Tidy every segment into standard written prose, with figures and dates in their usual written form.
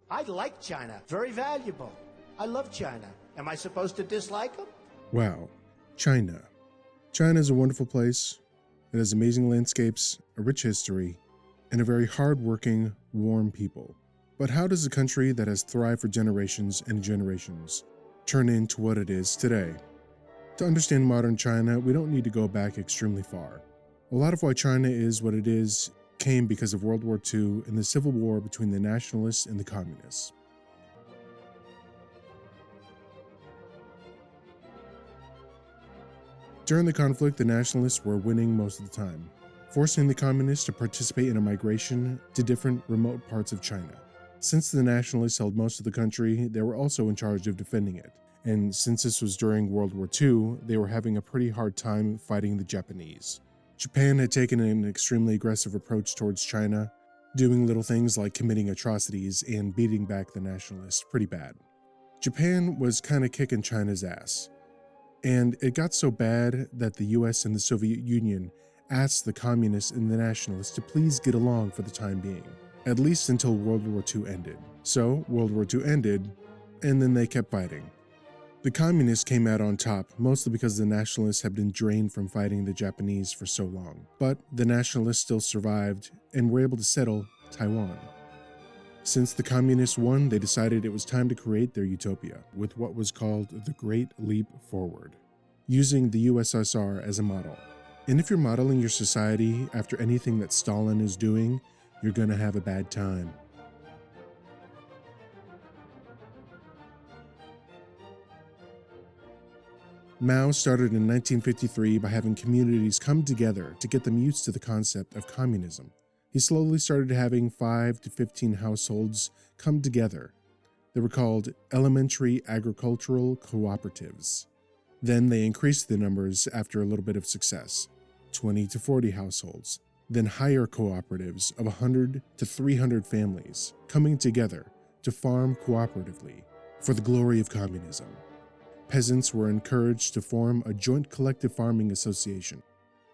I like China. Very valuable. I love China. Am I supposed to dislike them? Wow. China. China is a wonderful place. It has amazing landscapes, a rich history, and a very hard-working, warm people. But how does a country that has thrived for generations and generations turn into what it is today? To understand modern China, we don't need to go back extremely far. A lot of why China is what it is came because of World War II and the civil war between the nationalists and the communists. During the conflict, the nationalists were winning most of the time, forcing the communists to participate in a migration to different remote parts of China. Since the nationalists held most of the country, they were also in charge of defending it. And since this was during World War II, they were having a pretty hard time fighting the Japanese. Japan had taken an extremely aggressive approach towards China, doing little things like committing atrocities and beating back the nationalists pretty bad. Japan was kind of kicking China's ass. And it got so bad that the US and the Soviet Union asked the communists and the nationalists to please get along for the time being, at least until World War II ended. So World War II ended, and then they kept fighting. The communists came out on top, mostly because the nationalists had been drained from fighting the Japanese for so long. But the nationalists still survived and were able to settle Taiwan. Since the communists won, they decided it was time to create their utopia with what was called the Great Leap Forward, using the USSR as a model. And if you're modeling your society after anything that Stalin is doing, you're gonna have a bad time. Mao started in 1953 by having communities come together to get them used to the concept of communism. He slowly started having 5 to 15 households come together. They were called elementary agricultural cooperatives. Then they increased the numbers after a little bit of success, 20 to 40 households. Then higher cooperatives of 100 to 300 families coming together to farm cooperatively for the glory of communism. Peasants were encouraged to form a joint collective farming association,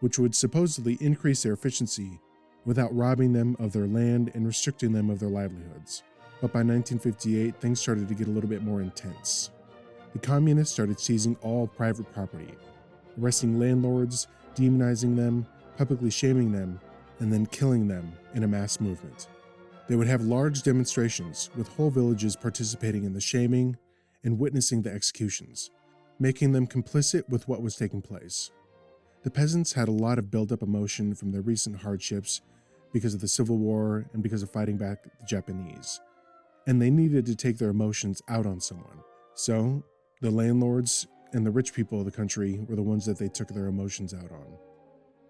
which would supposedly increase their efficiency without robbing them of their land and restricting them of their livelihoods. But by 1958, things started to get a little bit more intense. The communists started seizing all private property, arresting landlords, demonizing them, publicly shaming them, and then killing them in a mass movement. They would have large demonstrations with whole villages participating in the shaming and witnessing the executions, making them complicit with what was taking place. The peasants had a lot of built-up emotion from their recent hardships because of the Civil War and because of fighting back the Japanese, and they needed to take their emotions out on someone. So, the landlords and the rich people of the country were the ones that they took their emotions out on.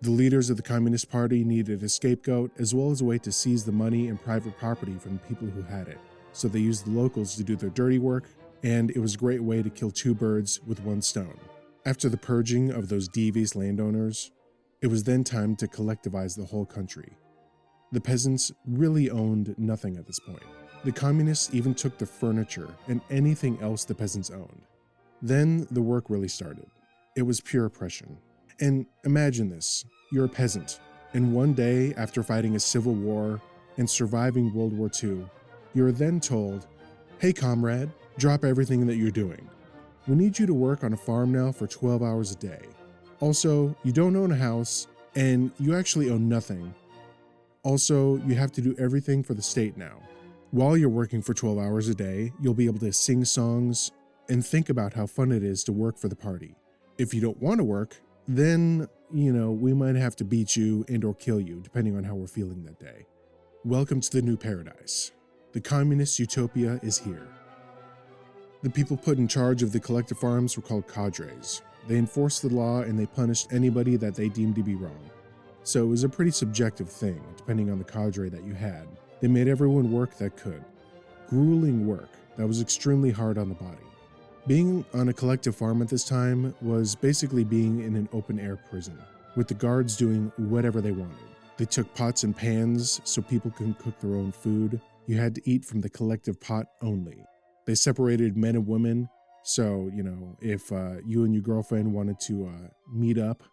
The leaders of the Communist Party needed a scapegoat as well as a way to seize the money and private property from the people who had it, so they used the locals to do their dirty work, and it was a great way to kill two birds with one stone. After the purging of those devious landowners, it was then time to collectivize the whole country. The peasants really owned nothing at this point. The communists even took the furniture and anything else the peasants owned. Then the work really started. It was pure oppression. And imagine this, you're a peasant, and one day after fighting a civil war and surviving World War II, you're then told, "Hey comrade, drop everything that you're doing. We need you to work on a farm now for 12 hours a day. Also, you don't own a house, and you actually own nothing. Also, you have to do everything for the state now. While you're working for 12 hours a day, you'll be able to sing songs and think about how fun it is to work for the party. If you don't want to work, then, we might have to beat you and or kill you, depending on how we're feeling that day. Welcome to the new paradise. The communist utopia is here." The people put in charge of the collective farms were called cadres. They enforced the law and they punished anybody that they deemed to be wrong. So it was a pretty subjective thing, depending on the cadre that you had. They made everyone work that could. Grueling work that was extremely hard on the body. Being on a collective farm at this time was basically being in an open-air prison, with the guards doing whatever they wanted. They took pots and pans so people could cook their own food. You had to eat from the collective pot only. They separated men and women, so, if you and your girlfriend wanted to meet up,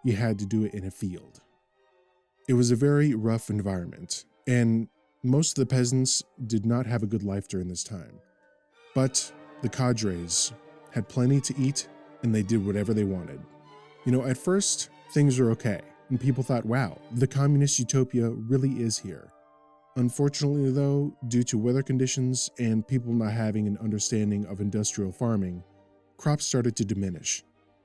you had to do it in a field. It was a very rough environment, and Most of the peasants did not have a good life during this time. But the cadres had plenty to eat, and they did whatever they wanted. At first, things were okay, and people thought, wow, the communist utopia really is here. Unfortunately, though, due to weather conditions and people not having an understanding of industrial farming, crops started to diminish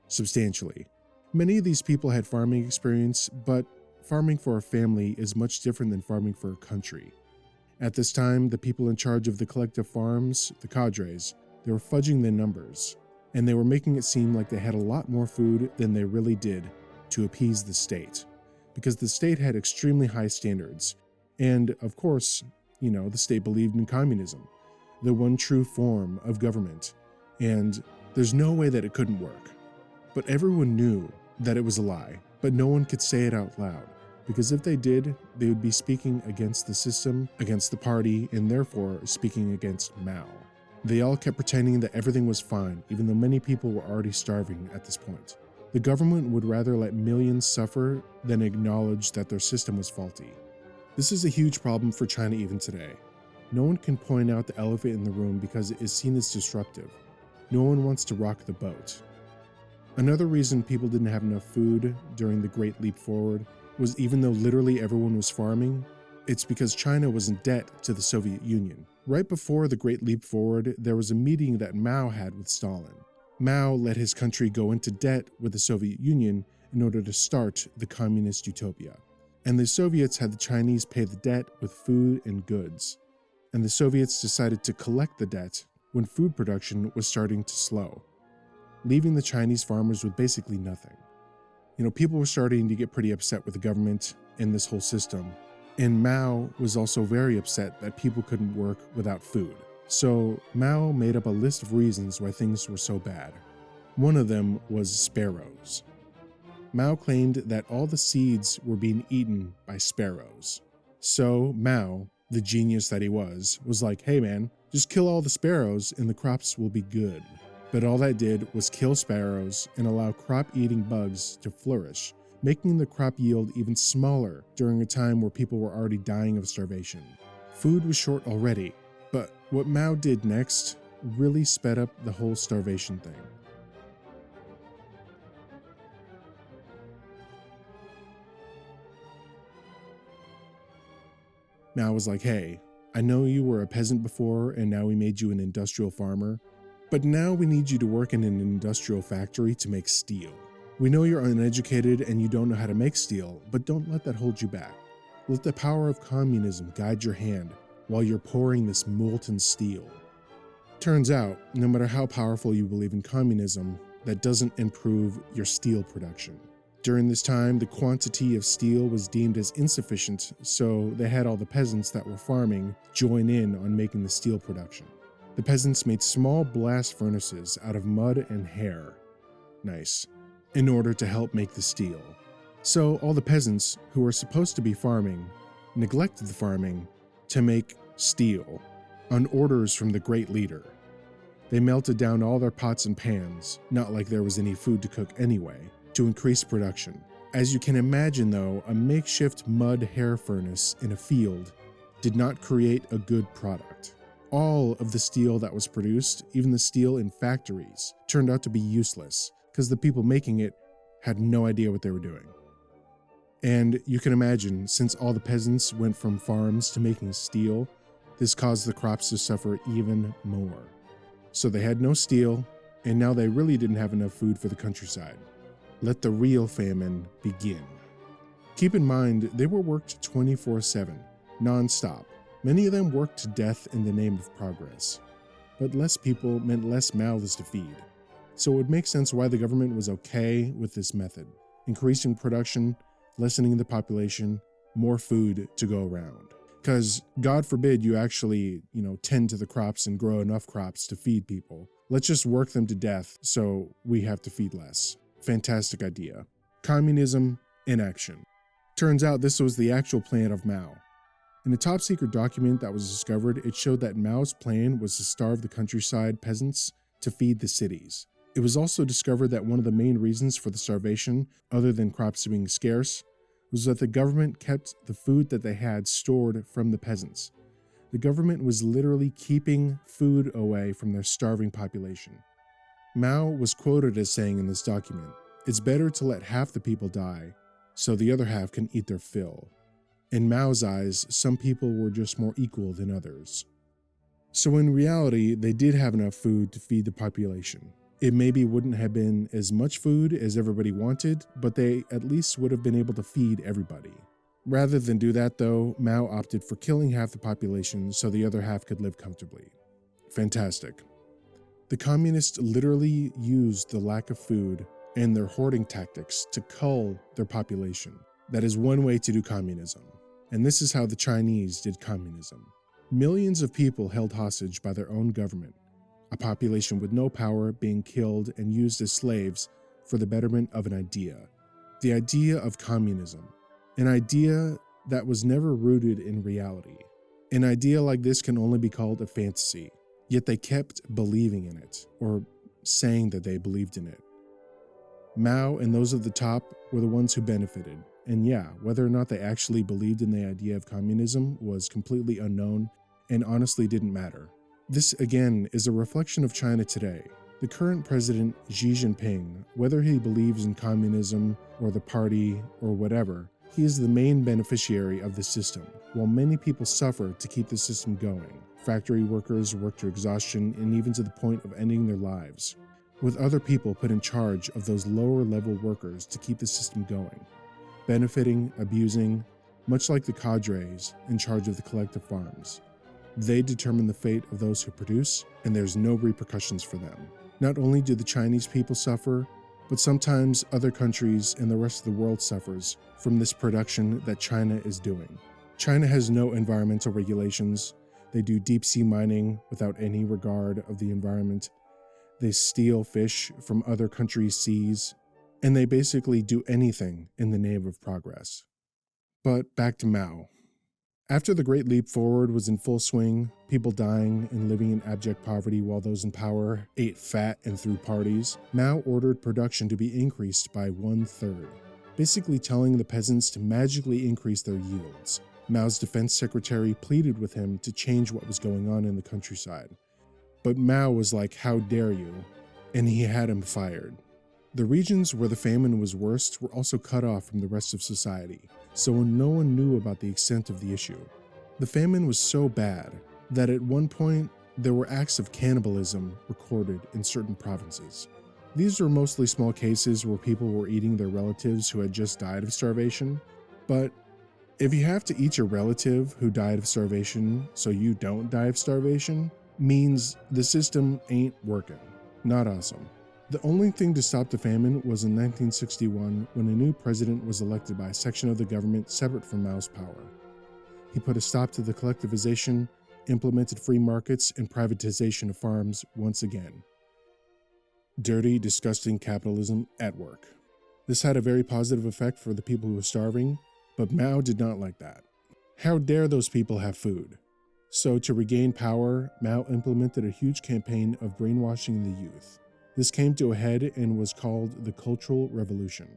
substantially. Many of these people had farming experience, but farming for a family is much different than farming for a country. At this time, the people in charge of the collective farms, the cadres, they were fudging their numbers, and they were making it seem like they had a lot more food than they really did to appease the state, because the state had extremely high standards. And of course, the state believed in communism, the one true form of government, and there's no way that it couldn't work. But everyone knew that it was a lie, but no one could say it out loud, because if they did, they would be speaking against the system, against the party, and therefore speaking against Mao. They all kept pretending that everything was fine, even though many people were already starving at this point. The government would rather let millions suffer than acknowledge that their system was faulty. This is a huge problem for China even today. No one can point out the elephant in the room because it is seen as disruptive. No one wants to rock the boat. Another reason people didn't have enough food during the Great Leap Forward was, even though literally everyone was farming, it's because China was in debt to the Soviet Union. Right before the Great Leap Forward, there was a meeting that Mao had with Stalin. Mao let his country go into debt with the Soviet Union in order to start the communist utopia. And the Soviets had the Chinese pay the debt with food and goods. And the Soviets decided to collect the debt when food production was starting to slow, leaving the Chinese farmers with basically nothing. People were starting to get pretty upset with the government and this whole system. And Mao was also very upset that people couldn't work without food. So Mao made up a list of reasons why things were so bad. One of them was sparrows. Mao claimed that all the seeds were being eaten by sparrows. So Mao, the genius that he was like, hey man, just kill all the sparrows and the crops will be good. But all that did was kill sparrows and allow crop-eating bugs to flourish, making the crop yield even smaller during a time where people were already dying of starvation. Food was short already, but what Mao did next really sped up the whole starvation thing. Mao was like, hey, I know you were a peasant before and now we made you an industrial farmer, but now we need you to work in an industrial factory to make steel. We know you're uneducated and you don't know how to make steel, but don't let that hold you back. Let the power of communism guide your hand while you're pouring this molten steel. Turns out, no matter how powerful you believe in communism, that doesn't improve your steel production. During this time, the quantity of steel was deemed as insufficient, so they had all the peasants that were farming join in on making the steel production. The peasants made small blast furnaces out of mud and hair. Nice. In order to help make the steel. So all the peasants who were supposed to be farming neglected the farming to make steel on orders from the great leader. They melted down all their pots and pans, not like there was any food to cook anyway, to increase production. As you can imagine though, a makeshift mud hair furnace in a field did not create a good product. All of the steel that was produced, even the steel in factories, turned out to be useless because the people making it had no idea what they were doing. And you can imagine, since all the peasants went from farms to making steel, this caused the crops to suffer even more. So they had no steel, and now they really didn't have enough food for the countryside. Let the real famine begin. Keep in mind, they were worked 24/7, non-stop. Many of them worked to death in the name of progress. But less people meant less mouths to feed. So it would make sense why the government was okay with this method. Increasing production, lessening the population, more food to go around. Because God forbid you actually, tend to the crops and grow enough crops to feed people. Let's just work them to death so we have to feed less. Fantastic idea. Communism in action. Turns out this was the actual plan of Mao. In a top secret document that was discovered, it showed that Mao's plan was to starve the countryside peasants to feed the cities. It was also discovered that one of the main reasons for the starvation, other than crops being scarce, was that the government kept the food that they had stored from the peasants. The government was literally keeping food away from their starving population. Mao was quoted as saying in this document, "It's better to let half the people die so the other half can eat their fill." In Mao's eyes, some people were just more equal than others. So in reality, they did have enough food to feed the population. It maybe wouldn't have been as much food as everybody wanted, but they at least would have been able to feed everybody. Rather than do that though, Mao opted for killing half the population so the other half could live comfortably. Fantastic. The communists literally used the lack of food and their hoarding tactics to cull their population. That is one way to do communism. And this is how the Chinese did communism. Millions of people held hostage by their own government, a population with no power being killed and used as slaves for the betterment of an idea. The idea of communism. An idea that was never rooted in reality. An idea like this can only be called a fantasy, yet they kept believing in it, or saying that they believed in it. Mao and those at the top were the ones who benefited, and yeah, whether or not they actually believed in the idea of communism was completely unknown and honestly didn't matter. This again is a reflection of China today. The current president, Xi Jinping, whether he believes in communism or the party or whatever, he is the main beneficiary of the system, while many people suffer to keep the system going. Factory workers work to exhaustion and even to the point of ending their lives, with other people put in charge of those lower level workers to keep the system going, benefiting, abusing, much like the cadres in charge of the collective farms. They determine the fate of those who produce, and there's no repercussions for them. Not only do the Chinese people suffer, but sometimes other countries and the rest of the world suffers from this production that China is doing. China has no environmental regulations. They do deep sea mining without any regard of the environment. They steal fish from other countries' seas, and they basically do anything in the name of progress. But back to Mao. After the Great Leap Forward was in full swing, people dying and living in abject poverty while those in power ate fat and threw parties, Mao ordered production to be increased by 1/3, basically telling the peasants to magically increase their yields. Mao's defense secretary pleaded with him to change what was going on in the countryside. But Mao was like, "How dare you?" and he had him fired. The regions where the famine was worst were also cut off from the rest of society, so no one knew about the extent of the issue. The famine was so bad that at one point there were acts of cannibalism recorded in certain provinces. These were mostly small cases where people were eating their relatives who had just died of starvation, but if you have to eat your relative who died of starvation so you don't die of starvation, means the system ain't working. Not awesome. The only thing to stop the famine was in 1961 when a new president was elected by a section of the government separate from Mao's power. He put a stop to the collectivization, implemented free markets, and privatization of farms once again. Dirty, disgusting capitalism at work. This had a very positive effect for the people who were starving, but Mao did not like that. How dare those people have food? So to regain power, Mao implemented a huge campaign of brainwashing the youth. This came to a head and was called the Cultural Revolution.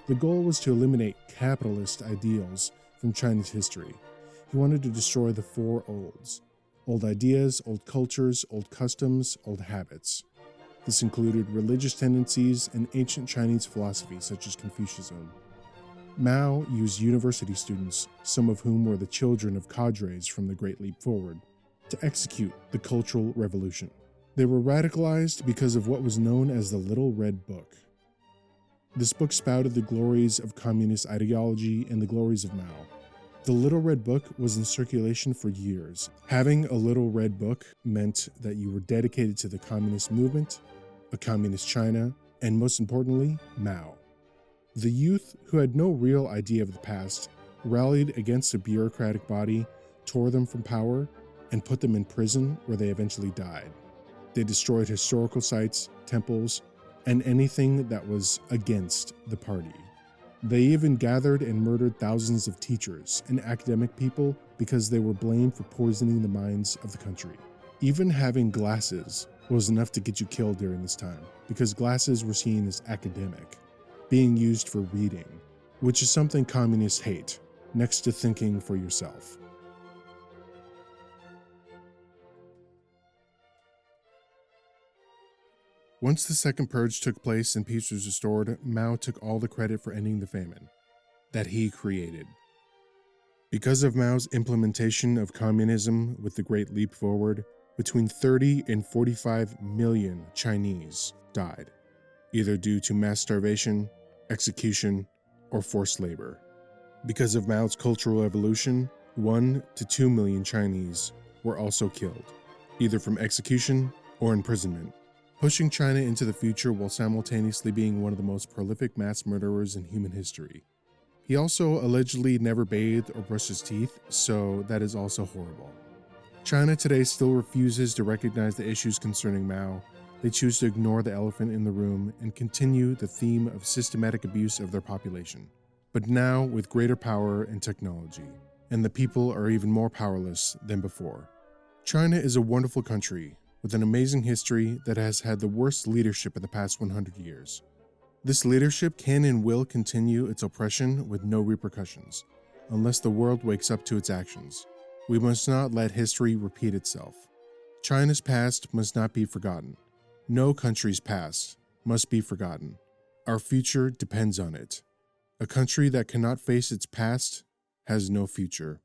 The goal was to eliminate capitalist ideals from Chinese history. He wanted to destroy the four olds: old ideas, old cultures, old customs, old habits. This included religious tendencies and ancient Chinese philosophy such as Confucianism. Mao used university students, some of whom were the children of cadres from the Great Leap Forward, to execute the Cultural Revolution. They were radicalized because of what was known as the Little Red Book. This book spouted the glories of communist ideology and the glories of Mao. The Little Red Book was in circulation for years. Having a Little Red Book meant that you were dedicated to the communist movement, a communist China, and most importantly, Mao. The youth, who had no real idea of the past, rallied against the bureaucratic body, tore them from power, and put them in prison where they eventually died. They destroyed historical sites, temples, and anything that was against the party. They even gathered and murdered thousands of teachers and academic people because they were blamed for poisoning the minds of the country. Even having glasses was enough to get you killed during this time, because glasses were seen as academic, being used for reading, which is something communists hate, next to thinking for yourself. Once the second purge took place and peace was restored, Mao took all the credit for ending the famine that he created. Because of Mao's implementation of communism with the Great Leap Forward, between 30 and 45 million Chinese died, either due to mass starvation, execution, or forced labor. Because of Mao's cultural evolution, 1 to 2 million Chinese were also killed, either from execution or imprisonment, pushing China into the future while simultaneously being one of the most prolific mass murderers in human history. He also allegedly never bathed or brushed his teeth, so that is also horrible. China today still refuses to recognize the issues concerning Mao. They choose to ignore the elephant in the room and continue the theme of systematic abuse of their population, but now with greater power and technology, and the people are even more powerless than before. China is a wonderful country with an amazing history that has had the worst leadership in the past 100 years. This leadership can and will continue its oppression with no repercussions, unless the world wakes up to its actions. We must not let history repeat itself. China's past must not be forgotten. No country's past must be forgotten. Our future depends on it. A country that cannot face its past has no future.